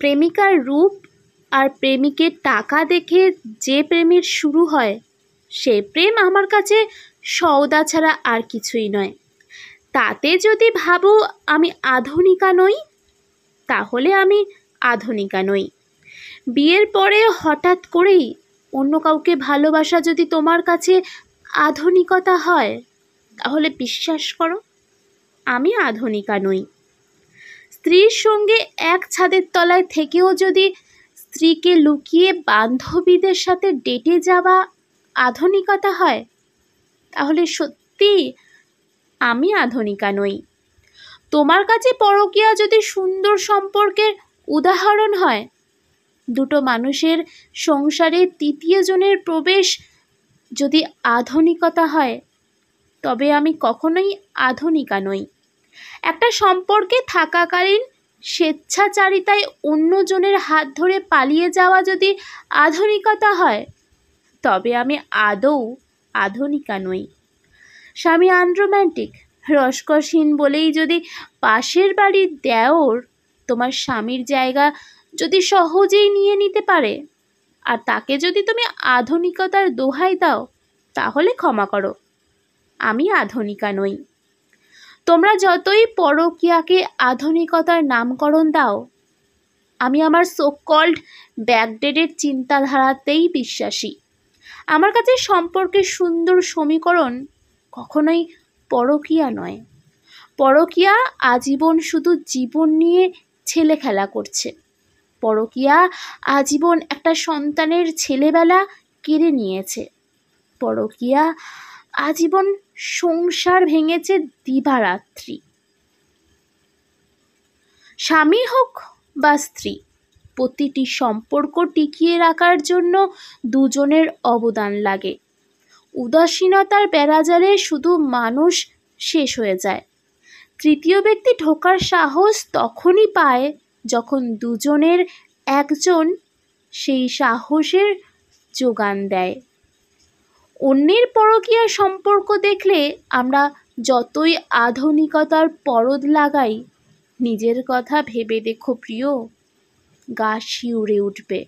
প্রেমিকার রূপ আর প্রেমিকের টাকা দেখে যে প্রেমের শুরু হয়, সে প্রেম আমার কাছে সওদা ছাড়া আর কিছুই নয়। তাতে যদি ভাবো আমি আধুনিকা নই, তাহলে আমি আধুনিকা নই। বিয়ের পরে হঠাৎ করেই অন্য কাউকে ভালোবাসা যদি তোমার কাছে আধুনিকতা হয়, তাহলে বিশ্বাস করো আমি আধুনিকা নই। স্ত্রীর সঙ্গে এক ছাদের তলায় থেকেও যদি স্ত্রীকে লুকিয়ে বান্ধবীদের সাথে ডেটে যাওয়া আধুনিকতা হয়, তাহলে সত্যি আমি আধুনিকা নই। তোমার কাছে পরকীয়া যদি সুন্দর সম্পর্কের উদাহরণ হয়, দুটো মানুষের সংসারে তৃতীয় জনের প্রবেশ যদি আধুনিকতা হয়, তবে আমি কখনোই আধুনিকা নই। একটা সম্পর্কে থাকাকালীন স্বেচ্ছাচারিতায় অন্যজনের হাত ধরে পালিয়ে যাওয়া যদি আধুনিকতা হয়, তবে আমি আদৌ আধুনিকা নই। স্বামী আনরোম্যান্টিক, রসকসহীন বলেই যদি পাশের বাড়ির দেওর তোমার স্বামীর জায়গা যদি সহজেই নিয়ে নিতে পারে, আর তাকে যদি তুমি আধুনিকতার দোহাই দাও, তাহলে ক্ষমা করো, আমি আধুনিকা নই। তোমরা যতই পরকীয়াকে আধুনিকতার নামকরণ দাও, আমি আমার সো কল্ড ব্যাকডেটেড চিন্তাধারাতেই বিশ্বাসী। আমার কাছে সম্পর্কের সুন্দর সমীকরণ কখনোই পরকীয়া নয়। পরকীয়া আজীবন শুধু জীবন নিয়ে ছেলে খেলা করছে। পরকীয়া আজীবন একটা সন্তানের ছেলেবেলা কেড়ে নিয়েছে। পরকীয়া আজীবন সংসার ভেঙেছে দিবারাত্রি। স্বামী হোক বা স্ত্রী, প্রতিটি সম্পর্ক টিকিয়ে রাখার জন্য দুজনের অবদান লাগে। উদাসীনতার বেড়াজালে শুধু মানুষ শেষ হয়ে যায়। তৃতীয় ব্যক্তি ঢোকার সাহস তখনই পায় যখন দুজনের একজন সেই সাহসের যোগান দেয়। অন্যের পরকীয়া সম্পর্ক দেখলে আমরা যতই আধুনিকতার পরদ লাগাই, নিজের কথা ভেবে দেখো প্রিয়, গা শিউরে উঠবে।